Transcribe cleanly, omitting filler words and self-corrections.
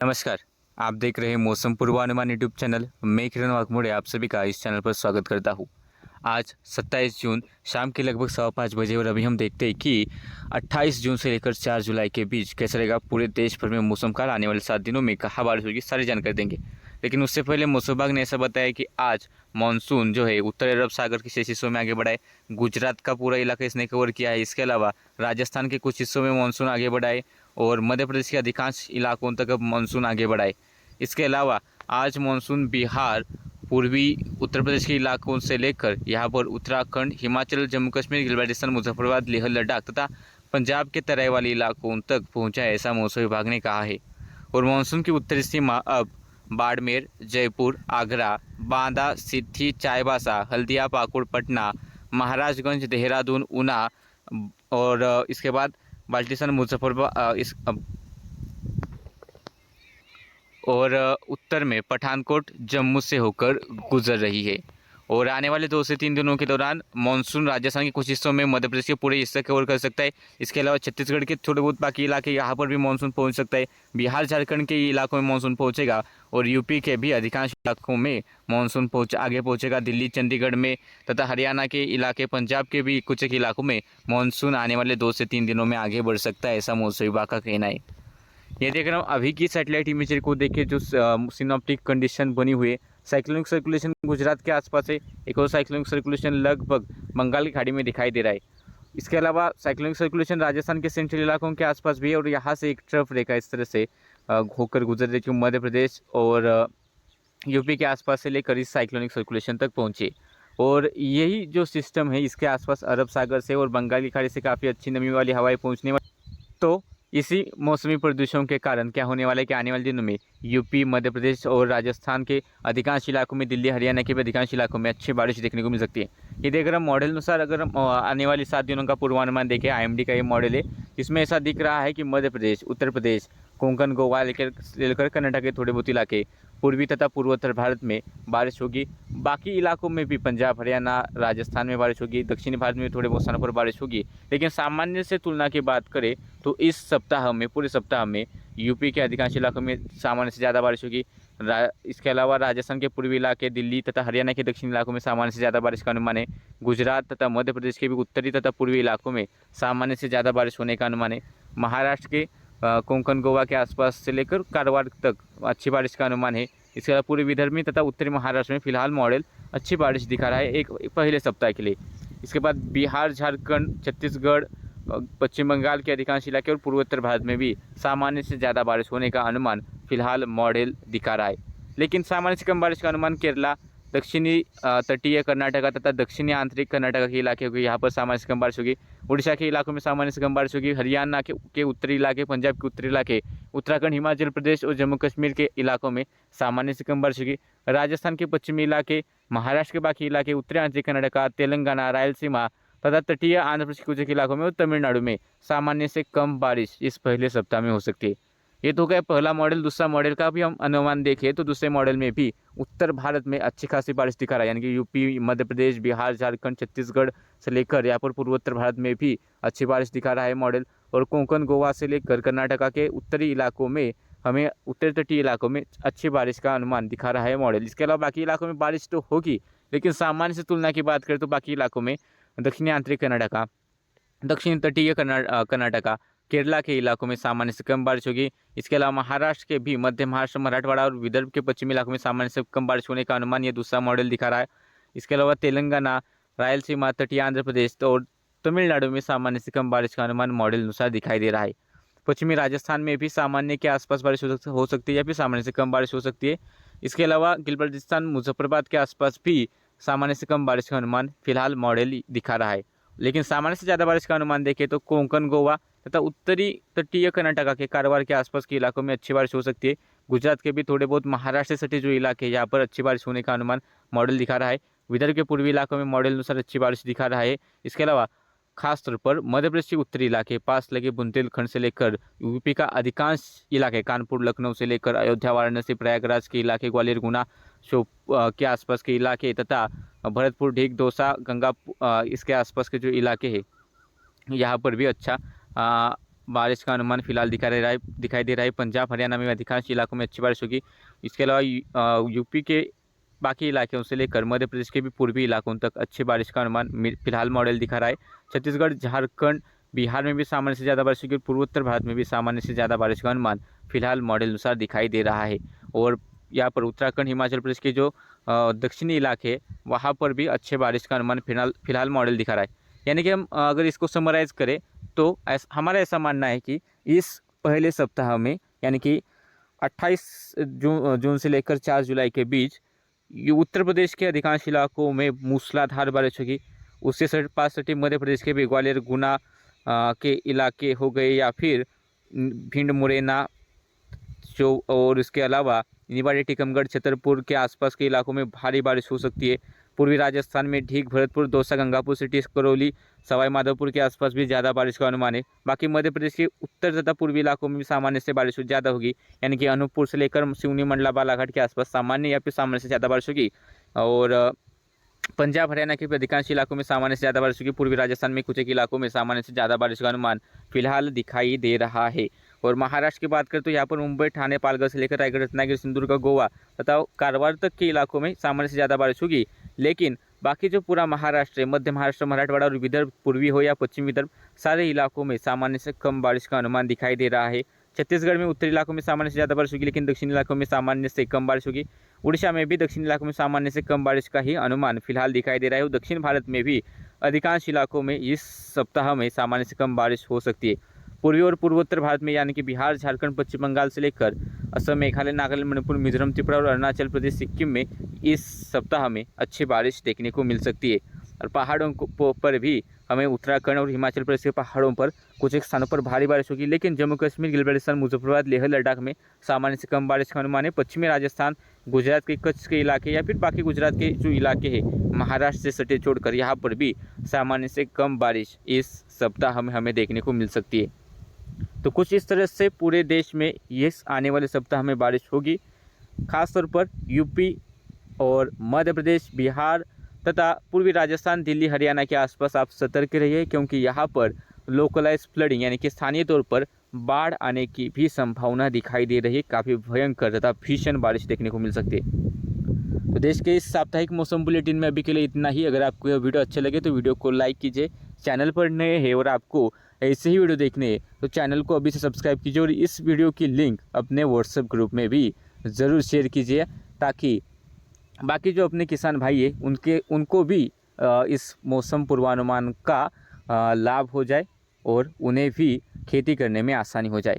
नमस्कार। आप देख रहे हैं मौसम पूर्वानुमान यूट्यूब चैनल। मैं किरण वाघमोड़े आप सभी का इस चैनल पर स्वागत करता हूं। आज 27 जून शाम के लगभग 5:15 बजे और अभी हम देखते हैं कि 28 जून से लेकर 4 जुलाई के बीच कैसा रहेगा पूरे देश भर में मौसम का। आने वाले 7 दिनों में कहाँ बारिश होगी सारी जानकारी देंगे। लेकिन उससे पहले मौसम विभाग ने ऐसा बताया कि आज मानसून जो है उत्तर अरब सागर के शेष हिस्सों में आगे बढ़ा है। गुजरात का पूरा इलाका इसने कवर किया है। इसके अलावा राजस्थान के कुछ हिस्सों में मानसून आगे बढ़ा है और मध्य प्रदेश के अधिकांश इलाकों तक अब मानसून आगे बढ़ा है। इसके अलावा आज मानसून बिहार, पूर्वी उत्तर प्रदेश के इलाकों से लेकर यहाँ पर उत्तराखंड, हिमाचल, जम्मू कश्मीर, गिलबर्टिस्तान, मुजफ्फरबाद, लेह लद्दाख तथा पंजाब के तराई वाले इलाकों तक पहुँचा है, ऐसा मौसम विभाग ने कहा है। और मानसून की उत्तरी सीमा अब बाड़मेर, जयपुर, आगरा, बांदा, सिद्धि, चाईबासा, हल्दिया, पाकुड़, पटना, महाराजगंज, देहरादून, ऊना और इसके बाद बाल्टिस्तान, मुजफ्फरबाद और उत्तर में पठानकोट, जम्मू से होकर गुजर रही है। और आने वाले 2 से 3 दिनों के दौरान मानसून राजस्थान के कुछ हिस्सों में, मध्य प्रदेश के पूरे हिस्से कवर कर सकता है। इसके अलावा छत्तीसगढ़ के थोड़े बहुत बाकी इलाके यहाँ पर भी मानसून पहुँच सकता है। बिहार, झारखंड के इलाकों में मानसून पहुँचेगा और यूपी के भी अधिकांश इलाकों में मानसून आगे पहुँचेगा। दिल्ली, चंडीगढ़ में तथा हरियाणा के इलाके, पंजाब के भी कुछ एक इलाकों में मानसून आने वाले 2 से 3 दिनों में आगे बढ़ सकता है, ऐसा मौसम विभाग का कहना है। ये देख रहा हूँ अभी की सैटेलाइट इमेजरी को देखिए, जो सिनॉप्टिक कंडीशन बनी हुई है। साइक्लोनिक सर्कुलेशन गुजरात के आसपास है। एक और साइक्लोनिक सर्कुलेशन लगभग बंगाल की खाड़ी में दिखाई दे रहा है। इसके अलावा साइक्लोनिक सर्कुलेशन राजस्थान के सेंट्रल इलाकों के आसपास भी है और यहाँ से एक ट्रफ रेखा इस तरह से होकर गुजर रही है मध्य प्रदेश और यूपी के आसपास से लेकर इस साइक्लोनिक सर्कुलेशन तक पहुँचे। और यही जो सिस्टम है इसके आसपास अरब सागर से और बंगाल की खाड़ी से काफ़ी अच्छी नमी वाली हवाएं पहुँचने वाली। तो इसी मौसमी प्रदूषणों के कारण क्या होने वाला है कि आने वाले दिनों में यूपी, मध्य प्रदेश और राजस्थान के अधिकांश इलाकों में, दिल्ली, हरियाणा के भी अधिकांश इलाकों में अच्छी बारिश देखने को मिल सकती है। ये देख हम मॉडल अनुसार अगर हम आने वाली 7 दिनों का पूर्वानुमान देखें, आईएमडी का ये मॉडल है, इसमें ऐसा दिख रहा है कि मध्य प्रदेश, उत्तर प्रदेश, कोंकण, गोवा लेकर कर्नाटक के थोड़े बहुत इलाके, पूर्वी तथा पूर्वोत्तर भारत में बारिश होगी। बाकी इलाकों में भी पंजाब, हरियाणा, राजस्थान में बारिश होगी। दक्षिणी भारत में थोड़े बहुत स्थानों पर बारिश होगी। लेकिन सामान्य से तुलना की बात करें तो इस सप्ताह में, पूरे सप्ताह में यूपी के अधिकांश इलाकों में सामान्य से ज़्यादा बारिश होगी। इसके अलावा राजस्थान के पूर्वी इलाके, दिल्ली तथा हरियाणा के दक्षिणी इलाकों में सामान्य से ज़्यादा बारिश का अनुमान है। गुजरात तथा मध्य प्रदेश के भी उत्तरी तथा पूर्वी इलाकों में सामान्य से ज़्यादा बारिश होने का अनुमान है। महाराष्ट्र के कोंकण, गोवा के आसपास से लेकर कारवार तक अच्छी बारिश का अनुमान है। इसके अलावा पूर्वी विदर्भ में तथा उत्तरी महाराष्ट्र में फिलहाल मॉडल अच्छी बारिश दिखा रहा है एक पहले सप्ताह के लिए। इसके बाद बिहार, झारखंड, छत्तीसगढ़, पश्चिम बंगाल के अधिकांश इलाके और पूर्वोत्तर भारत में भी सामान्य से ज़्यादा बारिश होने का अनुमान फिलहाल मॉडल दिखा रहा है। लेकिन सामान्य से कम बारिश का अनुमान केरला, दक्षिणी तटीय कर्नाटक तथा दक्षिणी आंतरिक कर्नाटक के इलाके होगी, यहाँ पर सामान्य से कम बारिश होगी। उड़ीसा के इलाकों में सामान्य से कम बारिश होगी। हरियाणा के उत्तरी इलाके, पंजाब के उत्तरी इलाके, उत्तराखंड, हिमाचल प्रदेश और जम्मू कश्मीर के इलाकों में सामान्य से कम बारिश होगी। राजस्थान के पश्चिमी इलाके, महाराष्ट्र के बाकी इलाके, उत्तरी आंतरिक कर्नाटक, तेलंगाना, रायलसीमा तथा तटीय आंध्र प्रदेश के कुछ एक इलाकों में और तमिलनाडु में सामान्य से कम बारिश इस पहले सप्ताह में हो सकती है। ये तो गया पहला मॉडल। दूसरा मॉडल का भी हम अनुमान देखें तो दूसरे मॉडल में भी उत्तर भारत में अच्छी खासी बारिश दिखा रहा है, यानी कि यूपी, मध्य प्रदेश, बिहार, झारखंड, छत्तीसगढ़ से लेकर यहाँ पर पूर्वोत्तर भारत में भी अच्छी बारिश दिखा रहा है मॉडल। और कोंकण, गोवा से लेकर कर्नाटका के उत्तरी इलाकों में, हमें उत्तर तटीय इलाकों में अच्छी बारिश का अनुमान दिखा रहा है मॉडल। इसके अलावा बाकी इलाकों में बारिश तो होगी, लेकिन सामान्य से तुलना की बात करें तो बाकी इलाकों में दक्षिणी आंतरिक कर्नाटका, दक्षिण तटीय कर्नाटका, केरला के इलाकों में सामान्य से कम बारिश होगी। इसके अलावा महाराष्ट्र के भी, मध्य महाराष्ट्र, मराठवाड़ा और विदर्भ के पश्चिमी इलाकों में सामान्य से कम बारिश होने का अनुमान ये दूसरा मॉडल दिखा रहा है। इसके अलावा तेलंगाना, रायलसीमा, तटीय आंध्र प्रदेश और तमिलनाडु में सामान्य से कम बारिश का अनुमान मॉडल अनुसार दिखाई दे रहा है। पश्चिमी राजस्थान में भी सामान्य के आसपास बारिश हो सकती है या फिर सामान्य से कम बारिश हो सकती है। इसके अलावा गिलबर्टिस्तान, मुजफ्फरबाद के आसपास भी सामान्य से कम बारिश का अनुमान फिलहाल मॉडल दिखा रहा है। लेकिन सामान्य से ज़्यादा बारिश का अनुमान देखें तो कोंकण, गोवा तथा उत्तरी तटीय कर्नाटका के कारवार के आसपास के इलाकों में अच्छी बारिश हो सकती है। गुजरात के भी थोड़े बहुत, महाराष्ट्र से सटे जो इलाके हैं यहाँ पर अच्छी बारिश होने का अनुमान मॉडल दिखा रहा है। विदर्भ के पूर्वी इलाकों में मॉडल अनुसार अच्छी बारिश दिखा रहा है। इसके अलावा खासतौर पर मध्य प्रदेश के उत्तरी इलाके, पास लगे बुंदेलखंड से लेकर यूपी का अधिकांश इलाके, कानपुर, लखनऊ से लेकर अयोध्या, वाराणसी, प्रयागराज के इलाके, ग्वालियर, गुना के आसपास के इलाके तथा भरतपुर, ढीक, दौसा, गंगा इसके आसपास के जो इलाके हैं यहाँ पर भी अच्छा बारिश का अनुमान फिलहाल दिखाई दे रहा है। पंजाब हरियाणा में अधिकांश इलाकों में अच्छी बारिश होगी। इसके अलावा यूपी के बाकी इलाकों से लेकर मध्य प्रदेश के भी पूर्वी इलाकों तक अच्छी बारिश का अनुमान फिलहाल मॉडल दिखा रहा है। छत्तीसगढ़, झारखंड, बिहार में भी सामान्य से ज़्यादा बारिश होगी। पूर्वोत्तर भारत में भी सामान्य से ज़्यादा बारिश का अनुमान फिलहाल मॉडल अनुसार दिखाई दे रहा है। और यहाँ पर उत्तराखंड, हिमाचल प्रदेश के जो दक्षिणी इलाके वहाँ पर भी अच्छे बारिश का अनुमान फिलहाल मॉडल दिखा रहा है। यानी कि हम अगर इसको समराइज़ करें तो हमारा ऐसा मानना है कि इस पहले सप्ताह में यानी कि 28 जून से लेकर 4 जुलाई के बीच ये उत्तर प्रदेश के अधिकांश इलाकों में मूसलाधार बारिश होगी। उससे पास सटे मध्य प्रदेश के भी ग्वालियर, गुना के इलाके हो गए या फिर भिंड, मुरैना जो, और इसके अलावा निवाड़ी, टीकमगढ़, छतरपुर के आसपास के इलाकों में भारी बारिश हो सकती है। पूर्वी राजस्थान में ढीक, भरतपुर, दौसा, गंगापुर सिटी, करौली, सवाई माधोपुर के आसपास भी ज़्यादा बारिश का अनुमान है। बाकी मध्य प्रदेश के उत्तर तथा पूर्वी इलाकों में भी सामान्य से बारिश ज़्यादा होगी। यानी कि अनूपपुर से लेकर सिवनी, मंडला, बालाघाट के आसपास सामान्य या फिर सामान्य से ज़्यादा बारिश होगी। और पंजाब हरियाणा के अधिकांश इलाकों में सामान्य से ज़्यादा बारिश होगी। पूर्वी राजस्थान में कुछ एक इलाकों में सामान्य से ज़्यादा बारिश का अनुमान फिलहाल दिखाई दे रहा है। और महाराष्ट्र की बात करें तो यहाँ पर मुंबई, ठाणे, पालघर से लेकर रायगढ़, रत्नागिरी, सिंधुदुर्ग, गोवा तथा कारवार तक के इलाकों में सामान्य से ज़्यादा बारिश होगी। लेकिन बाकी जो पूरा महाराष्ट्र है, मध्य महाराष्ट्र, मराठवाड़ा और विदर्भ, पूर्वी हो या पश्चिमी विदर्भ, सारे इलाकों में सामान्य से कम बारिश का अनुमान दिखाई दे रहा है। छत्तीसगढ़ में उत्तरी इलाकों में सामान्य से ज़्यादा बारिश होगी, लेकिन दक्षिणी इलाकों में सामान्य से कम बारिश होगी। उड़ीसा में भी दक्षिणी इलाकों में सामान्य से कम बारिश का ही अनुमान फिलहाल दिखाई दे रहा है। और दक्षिण भारत में भी अधिकांश इलाकों में इस सप्ताह में सामान्य से कम बारिश हो सकती है। पूर्वी और पूर्वोत्तर भारत में यानी कि बिहार, झारखंड, पश्चिम बंगाल से लेकर असम, मेघालय, नागालैंड, मणिपुर, मिजोरम, त्रिपुरा और अरुणाचल प्रदेश, सिक्किम में इस सप्ताह में अच्छी बारिश देखने को मिल सकती है। और पहाड़ों पर भी हमें उत्तराखंड और हिमाचल प्रदेश के पहाड़ों पर कुछ एक स्थानों पर भारी बारिश होगी। लेकिन जम्मू कश्मीर, गिलबर्टिस्तान, मुजफ्फराबाद, लेह लद्दाख में सामान्य से कम बारिश का अनुमान है। पश्चिमी राजस्थान, गुजरात के कच्छ के इलाके या फिर बाकी गुजरात के जो इलाके हैं महाराष्ट्र से सटे छोड़कर, यहाँ पर भी सामान्य से कम बारिश इस सप्ताह में हमें देखने को मिल सकती है। तो कुछ इस तरह से पूरे देश में ये आने वाले सप्ताह में बारिश होगी। खासतौर पर यूपी और मध्य प्रदेश, बिहार तथा पूर्वी राजस्थान, दिल्ली, हरियाणा के आसपास आप सतर्क रहिए, क्योंकि यहाँ पर लोकलाइज फ्लडिंग यानी कि स्थानीय तौर पर बाढ़ आने की भी संभावना दिखाई दे रही है। काफ़ी भयंकर तथा भीषण बारिश देखने को मिल सकती है। तो देश के इस साप्ताहिक मौसम बुलेटिन में अभी के लिए इतना ही। अगर आपको यह वीडियो अच्छे लगे तो वीडियो को लाइक कीजिए। चैनल पर नए हैं और आपको ऐसे ही वीडियो देखने हैं तो चैनल को अभी से सब्सक्राइब कीजिए और इस वीडियो की लिंक अपने व्हाट्सएप ग्रुप में भी ज़रूर शेयर कीजिए, ताकि बाकी जो अपने किसान भाई है उनको भी इस मौसम पूर्वानुमान का लाभ हो जाए और उन्हें भी खेती करने में आसानी हो जाए।